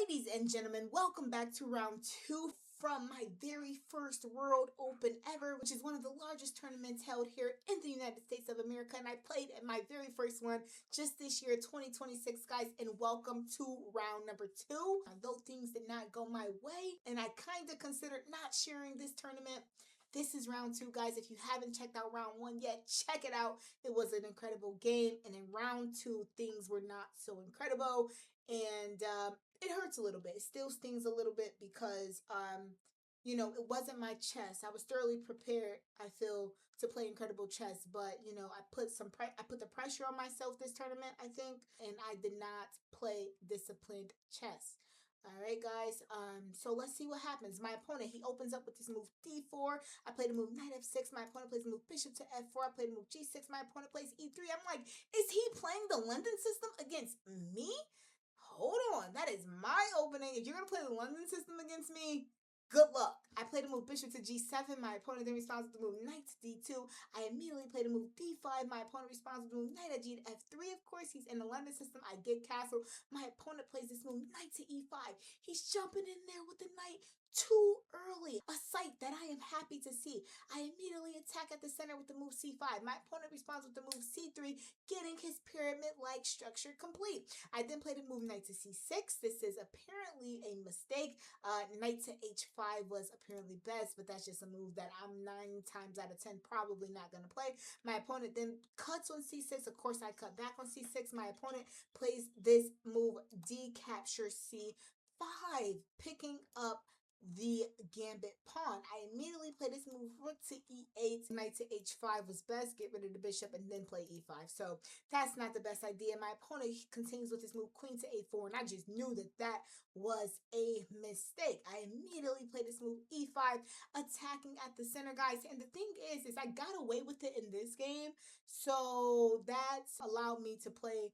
Ladies and gentlemen, welcome back to round two from my very first World Open ever, which is one of the largest tournaments held here in the United States of America. And I played at my very first one just this year, 2026, guys. And welcome to round number two. Though things did not go my way, and I kind of considered not sharing this tournament. This is round two, guys. If you haven't checked out round one yet, check it out. It was an incredible game. And in round two, things were not so incredible. And it hurts a little bit. It still stings a little bit because it wasn't my chess. I was thoroughly prepared, I feel, to play incredible chess, but I put the pressure on myself this tournament, I think, and I did not play disciplined chess. All right, guys. So let's see what happens. My opponent, he opens up with this move d4. I play the move knight f6. My opponent plays the move bishop to f4. I play the move g6. My opponent plays e3. I'm like, is he playing the London system against me? Hold on, that is my opening. If you're gonna play the London system against me, good luck. I played a move bishop to g7. My opponent then responds with the move knight to d2. I immediately played a move d5. My opponent responds with the move knight at g to f3. Of course, he's in the London system. I get castle. My opponent plays this move knight to e5. He's jumping in there with the knight too early. A sight that I am happy to see. I immediately attack at the center with the move c5. My opponent responds with the move c3, getting his pyramid-like structure complete. I then played a move knight to c6. This is apparently a mistake. Knight to h5 was apparently best, but that's just a move that I'm 9 times out of 10 probably not going to play. My opponent then cuts on c6. Of course, I cut back on c6. My opponent plays this move d capture c5, picking up the gambit pawn. I immediately play this move rook to e8, knight to h5 was best, get rid of the bishop and then play e5. So that's not the best idea. My opponent continues with this move queen to a4, and I just knew that that was a mistake. I immediately play this move e5, attacking at the center, guys. And the thing is I got away with it in this game, so that's allowed me to play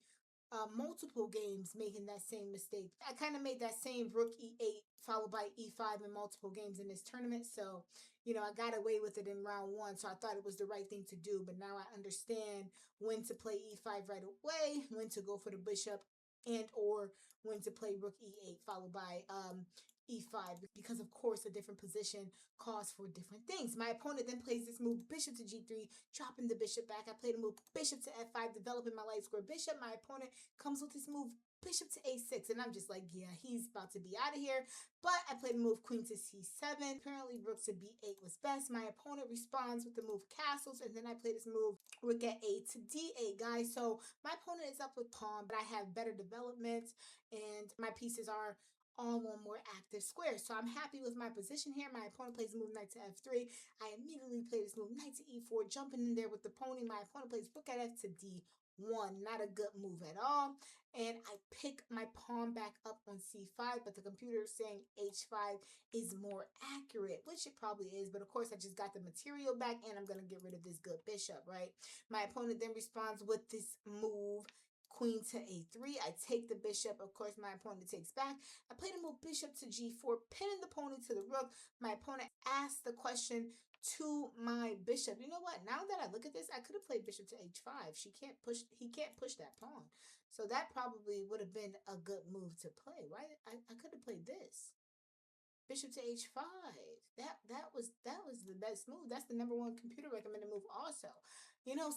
multiple games making that same mistake. I kind of made that same rook e8 followed by e5 in multiple games in this tournament. So, I got away with it in round one. So I thought it was the right thing to do. But now I understand when to play e5 right away, when to go for the bishop, and or when to play rook e8 followed by e5, because of course a different position calls for different things. My opponent then plays this move bishop to g3, dropping the bishop back. I played a move bishop to f5, developing my light square bishop. My opponent comes with this move bishop to a6, and I'm just like, yeah, he's about to be out of here. But I played a move queen to c7. Apparently rook to b8 was best. My opponent responds with the move castles, and then I play this move rook at a to d8, guys. So my opponent is up with pawn, but I have better development, and my pieces are all on more active squares. So I'm happy with my position here. My opponent plays the move knight to f3. I immediately play this move knight to e4, jumping in there with the pony. My opponent plays rook at f to d1. Not a good move at all. And I pick my pawn back up on c5, but the computer is saying h5 is more accurate, which it probably is. But of course, I just got the material back, and I'm going to get rid of this good bishop, right? My opponent then responds with this move queen to a3. I take the bishop. Of course, my opponent takes back. I played a move bishop to g4, pinning the pony to the rook. My opponent asked the question to my bishop. You know what? Now that I look at this, I could have played bishop to h5. He can't push that pawn. So that probably would have been a good move to play, right? I could have played this. Bishop to h5. That was the best move. That's the number one computer recommended move also.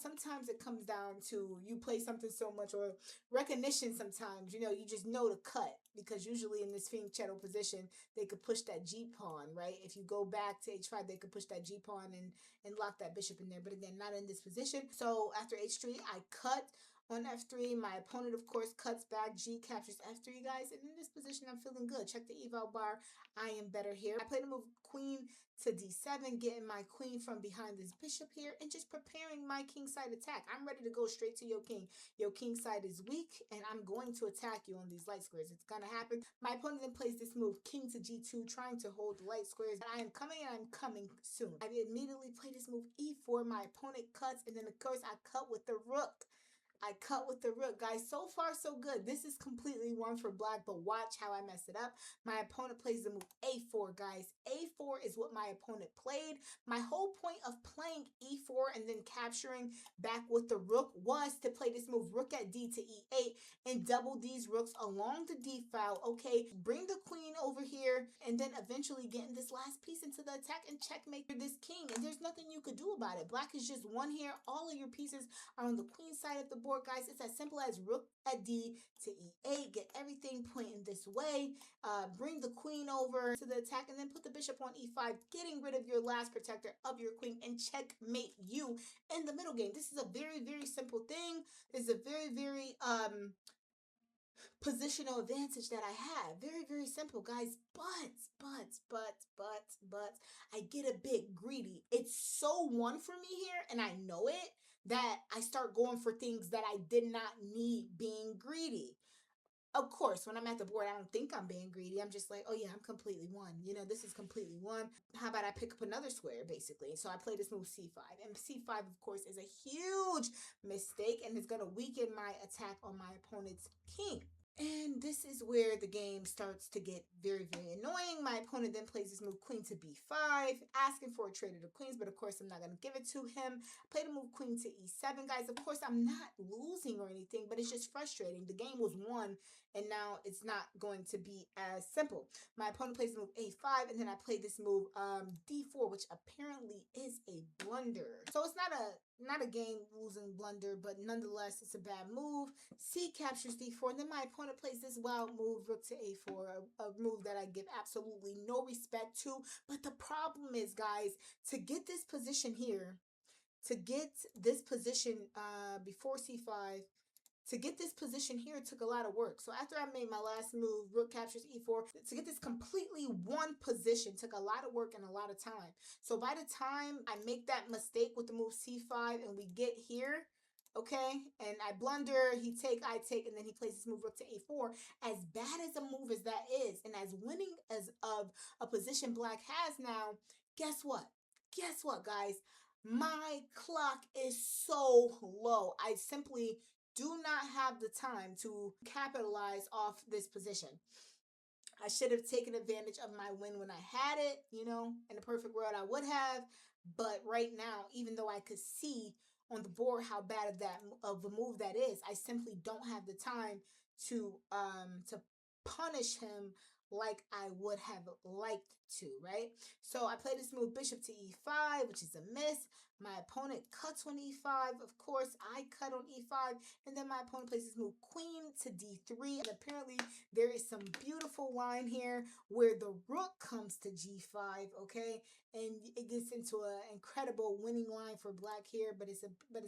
Sometimes it comes down to you play something so much, or recognition sometimes. You just know to cut, because usually in this fianchetto position, they could push that G pawn, right? If you go back to h5, they could push that G pawn and lock that bishop in there. But again, not in this position. So after h3, I cut on f3. My opponent, of course, cuts back. G captures f3, guys. And in this position, I'm feeling good. Check the eval bar. I am better here. I played a move queen to d7, getting my queen from behind this bishop here, and just preparing my kingside attack. I'm ready to go straight to your king. Your king side is weak, and I'm going to attack you on these light squares. It's going to happen. My opponent then plays this move king to g2, trying to hold the light squares. I am coming, and I'm coming soon. I immediately play this move e4. My opponent cuts, and then of course I cut with the rook. I cut with the rook. Guys, so far so good. This is completely one for black, but watch how I mess it up. My opponent plays the move a4, guys. a4 is what my opponent played. My whole point of playing e4 and then capturing back with the rook was to play this move rook at d to e8 and double these rooks along the d file. Okay, bring the queen over here and then eventually getting this last piece into the attack and checkmate this king. And there's nothing you could do about it. Black is just one here. All of your pieces are on the queen side of the board, guys. It's as simple as rook at d to e8. Get everything pointing this way. Bring the queen over to the attack and then put the bishop on e5, getting rid of your last protector of your queen and checkmate you in the middle game. This is a very, very simple thing. It's a very, very positional advantage that I have. Very, very simple, guys. But I get a bit greedy. It's so one for me here, and I know it, that I start going for things that I did not need being greedy. Of course, when I'm at the board, I don't think I'm being greedy. I'm just like, oh yeah, I'm completely won. You know, this is completely won. How about I pick up another square, basically? So I play this move c5. And c5, of course, is a huge mistake and is going to weaken my attack on my opponent's king. And this is where the game starts to get very, very annoying. My opponent then plays this move queen to b5, asking for a trade of the queens, but of course I'm not going to give it to him. Play the move queen to e7, guys. Of course I'm not losing or anything, but it's just frustrating. The game was won, and now it's not going to be as simple. My opponent plays the move a5, and then I play this move d4, which apparently is a blunder. So it's not a game losing blunder, but nonetheless it's a bad move. C captures d4, and then my opponent plays this wild move rook to a4, a move that I give absolutely no respect to. But the problem is, guys, to get this position here, to get this position before c5, to get this position here took a lot of work. So after I made my last move, rook captures e4, to get this completely one position took a lot of work and a lot of time. So by the time I make that mistake with the move c5 and we get here, okay, and I blunder, he take, I take, and then he plays this move rook to a4. As bad as a move as that is, and as winning as of a position black has now, guess what? Guess what, guys? My clock is so low. I simply do not have the time to capitalize off this position. I should have taken advantage of my win when I had it, you know, in a perfect world I would have. But right now, even though I could see on the board how bad of a move that is, I simply don't have the time to punish him like I would have liked to, right? So I play this move bishop to e5, which is a miss. My opponent cuts on e5. Of course, I cut on e5. And then my opponent plays this move queen to d3. And apparently there is some beautiful line here where the rook comes to g5, okay? And it gets into an incredible winning line for black here, but it's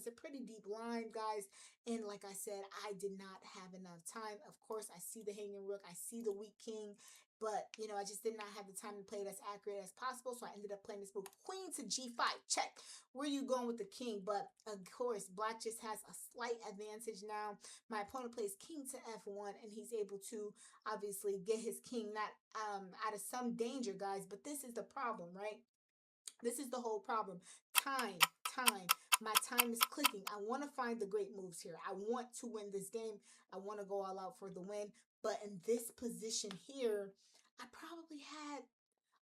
a pretty deep line, guys. And like I said, I did not have enough time. Of course, I see the hanging rook, I see the weak king, but you know, I just did not have the time to play it as accurate as possible. So I ended up playing this move queen to g5. Check. Where are you going with the king? But of course, black just has a slight advantage now. My opponent plays king to f1, and he's able to obviously get his king not out of some danger, guys. But this is the problem, right? This is the whole problem. Time. My time is clicking. I want to find the great moves here. I want to win this game. I want to go all out for the win. But in this position here, I probably had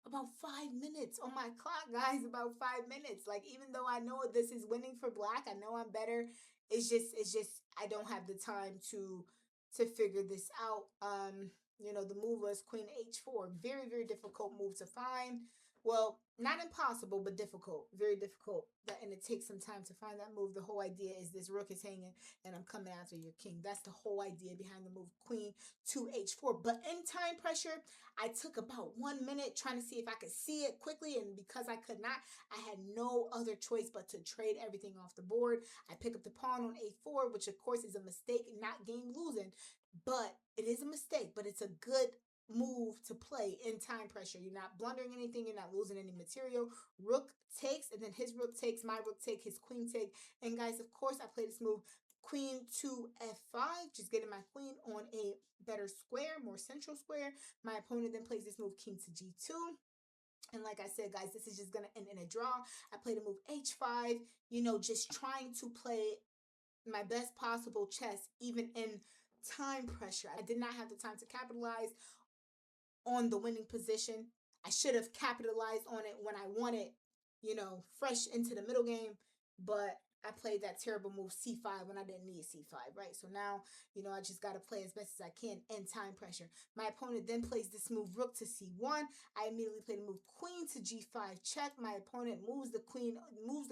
about 5 minutes on my clock, guys. About 5 minutes. Like, even though I know this is winning for black, I know I'm better. It's just I don't have the time to figure this out. You know, the move was queen h4. Very, very difficult move to find. Well, not impossible, but difficult. Very difficult. And it takes some time to find that move. The whole idea is this rook is hanging and I'm coming after your king. That's the whole idea behind the move queen to h4. But in time pressure, I took about 1 minute trying to see if I could see it quickly. And because I could not, I had no other choice but to trade everything off the board. I pick up the pawn on a4, which of course is a mistake, not game losing. But it is a mistake, but it's a good move to play in time pressure. You're not blundering anything, you're not losing any material. Rook takes, and then his rook takes, my rook take, his queen take. And guys, of course, I play this move queen to f5, just getting my queen on a better square, more central square. My opponent then plays this move king to g2. And like I said, guys, this is just going to end in a draw. I play the move h5, you know, just trying to play my best possible chess, even in time pressure. I did not have the time to capitalize on the winning position. I should have capitalized on it when I won it, fresh into the middle game, but I played that terrible move c5 when I didn't need c5, right? So now, I just got to play as best as I can in time pressure. My opponent then plays this move rook to c1. I immediately play the move queen to g5 check. My opponent moves the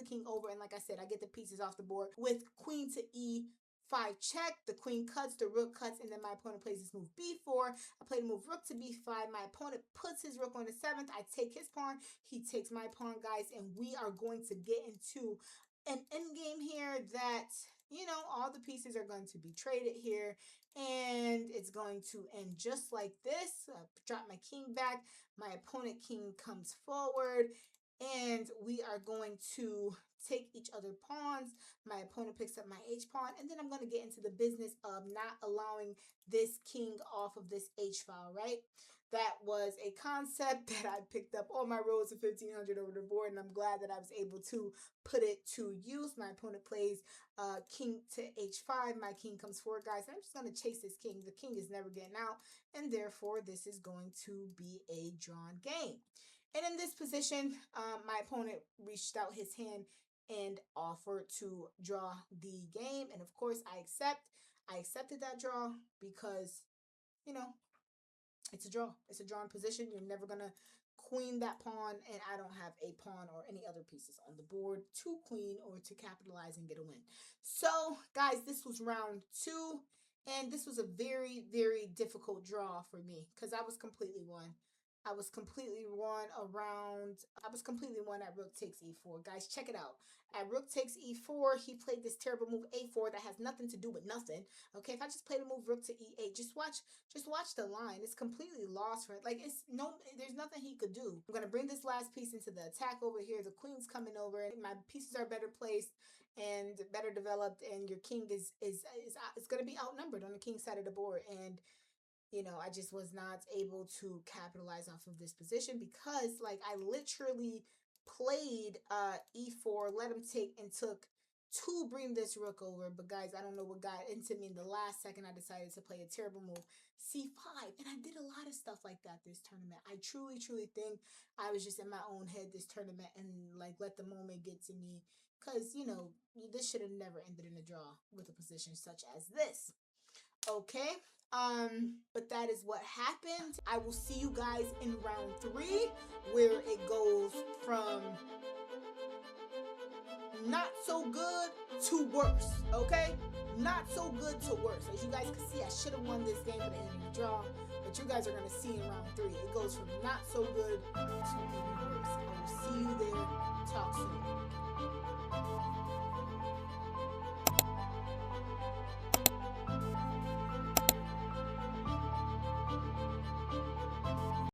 king over, and like I said, I get the pieces off the board with queen to e5 check. The queen cuts, the rook cuts, and then my opponent plays this move b4. I play the move rook to b5. My opponent puts his rook on the 7th. I take his pawn. He takes my pawn, guys, and we are going to get into an endgame here that, all the pieces are going to be traded here, and it's going to end just like this. Drop my king back. My opponent king comes forward, and we are going to take each other pawns. My opponent picks up my h pawn, and then I'm going to get into the business of not allowing this king off of this h file, right? That was a concept that I picked up on my road to 1500 over the board, and I'm glad that I was able to put it to use. My opponent plays king to h5. My king comes forward, guys. I'm just going to chase this king. The king is never getting out, and therefore this is going to be a drawn game. And in this position, my opponent reached out his hand and offered to draw the game, and of course I accepted that draw because, it's a draw. It's a drawn position. You're never going to queen that pawn, and I don't have a pawn or any other pieces on the board to queen or to capitalize and get a win. So, guys, this was round 2, and this was a very, very difficult draw for me because I was completely won. I was completely won at rook takes e4. Guys, check it out. At rook takes e4, he played this terrible move a4 that has nothing to do with nothing. Okay, if I just play the move rook to e8, just watch the line. It's completely lost for it. Like, there's nothing he could do. I'm gonna bring this last piece into the attack over here. The queen's coming over, and my pieces are better placed and better developed, and your king is gonna be outnumbered on the king side of the board. And I just was not able to capitalize off of this position because, like, I literally played e4, let him take, and took to bring this rook over. But guys, I don't know what got into me in the last second. I decided to play a terrible move, c5, and I did a lot of stuff like that this tournament. I truly, truly think I was just in my own head this tournament and, like, let the moment get to me because, this should have never ended in a draw with a position such as this. Okay, but that is what happened. I will see you guys in round 3, where it goes from not so good to worse. Okay, not so good to worse. As you guys can see, I should have won this game, but it ended in a draw. But you guys are gonna see in round 3, it goes from not so good to even worse. I will see you there. Talk soon.